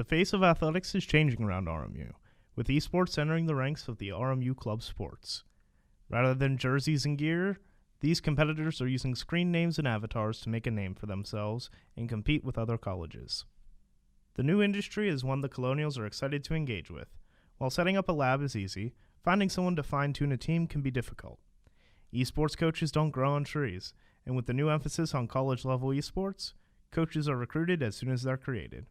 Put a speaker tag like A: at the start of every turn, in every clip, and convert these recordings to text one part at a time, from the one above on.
A: The face of athletics is changing around RMU, with esports entering the ranks of the RMU club sports. Rather than jerseys and gear, these competitors are using screen names and avatars to make a name for themselves and compete with other colleges. The new industry is one the Colonials are excited to engage with. While setting up a lab is easy, finding someone to fine-tune a team can be difficult. Esports coaches don't grow on trees, and with the new emphasis on college-level esports, coaches are recruited as soon as they're created.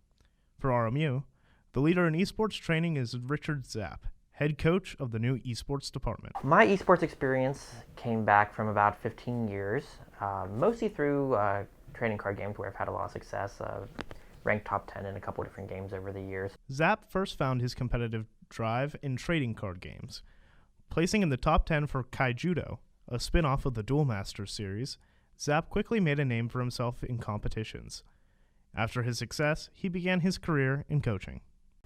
A: For RMU, the leader in esports training is Richard Zapp, head coach of the new esports department.
B: My esports experience came back from about 15 years, mostly through trading card games where I've had a lot of success, ranked top 10 in a couple different games over the years.
A: Zapp first found his competitive drive in trading card games. Placing in the top 10 for Kaijudo, a spin-off of the Duel Masters series, Zapp quickly made a name for himself in competitions. After his success, he began his career in coaching.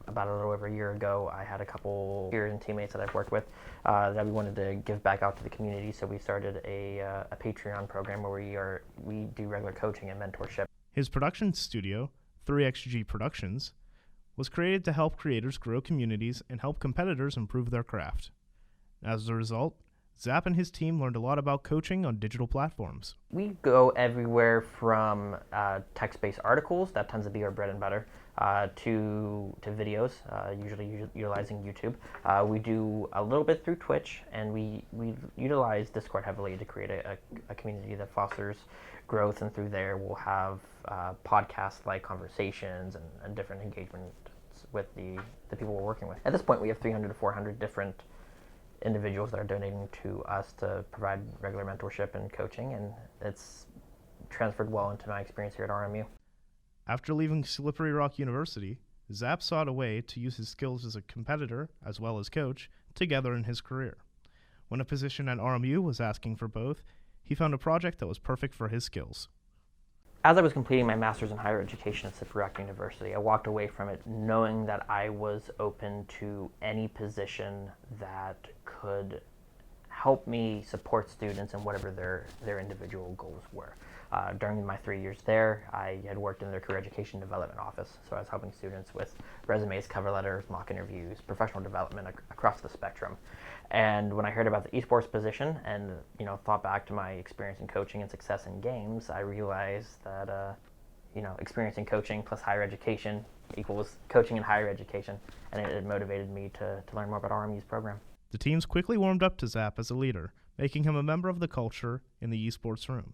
B: About a little over a year ago, I had a couple peers and teammates that I've worked with that we wanted to give back out to the community, so we started a Patreon program where we do regular coaching and mentorship.
A: His production studio, 3XG Productions, was created to help creators grow communities and help competitors improve their craft. As a result, Zapp and his team learned a lot about coaching on digital platforms.
B: We go everywhere from text-based articles, that tends to be our bread and butter, to videos, usually utilizing YouTube. We do a little bit through Twitch, and we utilize Discord heavily to create a community that fosters growth, and through there we'll have podcast-like conversations and different engagements with the people we're working with. At this point, we have 300 to 400 different individuals that are donating to us to provide regular mentorship and coaching, and it's transferred well into my experience here at RMU.
A: After leaving Slippery Rock University, Zapp sought a way to use his skills as a competitor as well as coach together in his career. When a position at RMU was asking for both, he found a project that was perfect for his skills.
B: As I was completing my master's in higher education at Slippery Rock University, I walked away from it knowing that I was open to any position that could help me support students in whatever their individual goals were. During my 3 years there, I had worked in their career education development office, so I was helping students with resumes, cover letters, mock interviews, professional development across the spectrum. And when I heard about the esports position and thought back to my experience in coaching and success in games, I realized that experience in coaching plus higher education equals coaching in higher education, and it motivated me to learn more about RMU's program.
A: The teams quickly warmed up to Zapp as a leader, making him a member of the culture in the esports room.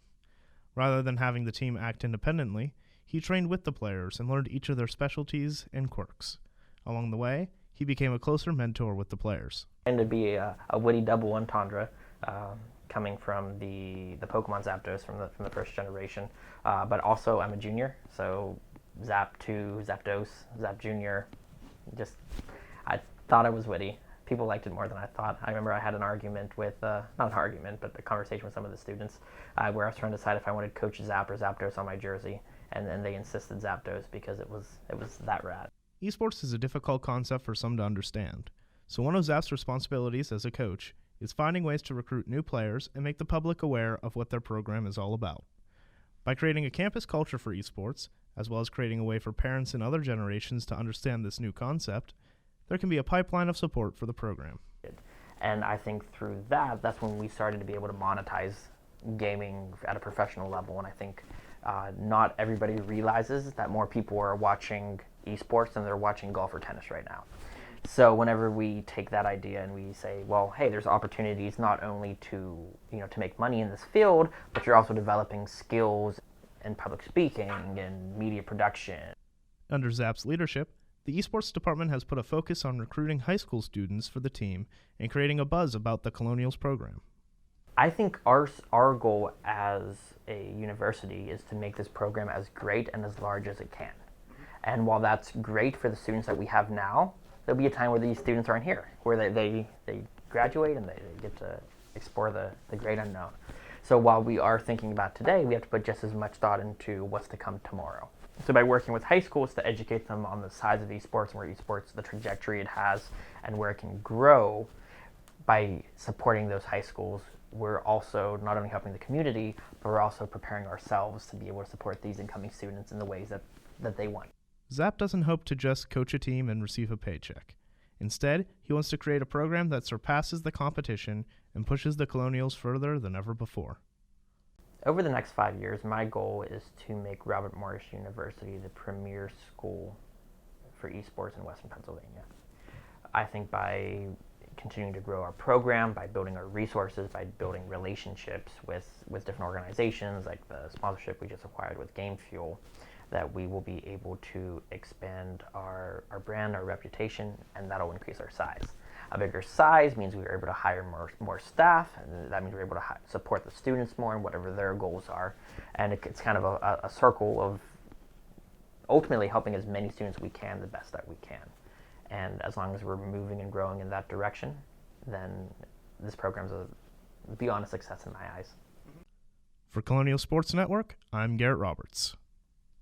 A: Rather than having the team act independently, he trained with the players and learned each of their specialties and quirks. Along the way, he became a closer mentor with the players.
B: And to be a witty double entendre, coming from the Pokemon Zapdos from the first generation, but also I'm a junior, so Zapp 2, Zapdos, Zapp Junior. I thought I was witty. People liked it more than I thought. I remember I had an argument with, not an argument, but a conversation with some of the students where I was trying to decide if I wanted Coach Zapp or Zapdos on my jersey, and then they insisted Zapdos because it was that rad.
A: Esports is a difficult concept for some to understand, so one of Zapp's responsibilities as a coach is finding ways to recruit new players and make the public aware of what their program is all about. By creating a campus culture for esports, as well as creating a way for parents and other generations to understand this new concept, there can be a pipeline of support for the program.
B: And I think through that's when we started to be able to monetize gaming at a professional level. And I think not everybody realizes that more people are watching esports than they're watching golf or tennis right now. So whenever we take that idea and we say, well, hey, there's opportunities not only to make money in this field, but you're also developing skills in public speaking and media production.
A: Under Zapp's leadership, the esports department has put a focus on recruiting high school students for the team and creating a buzz about the Colonials program.
B: I think our goal as a university is to make this program as great and as large as it can. And while that's great for the students that we have now, there'll be a time where these students aren't here, where they graduate and they get to explore the great unknown. So while we are thinking about today, we have to put just as much thought into what's to come tomorrow. So by working with high schools to educate them on the size of esports and where esports, the trajectory it has, and where it can grow, by supporting those high schools, we're also not only helping the community, but we're also preparing ourselves to be able to support these incoming students in the ways that they want.
A: Zapp doesn't hope to just coach a team and receive a paycheck. Instead, he wants to create a program that surpasses the competition and pushes the Colonials further than ever before.
B: Over the next 5 years, my goal is to make Robert Morris University the premier school for esports in Western Pennsylvania. I think by continuing to grow our program, by building our resources, by building relationships with different organizations, like the sponsorship we just acquired with Game Fuel, that we will be able to expand our brand, our reputation, and that'll increase our size. A bigger size means we are able to hire more staff, and that means we're able to support the students more in whatever their goals are. And it's kind of a circle of ultimately helping as many students as we can, the best that we can. And as long as we're moving and growing in that direction, then this program's beyond a success in my eyes.
A: For Colonial Sports Network, I'm Garrett Roberts.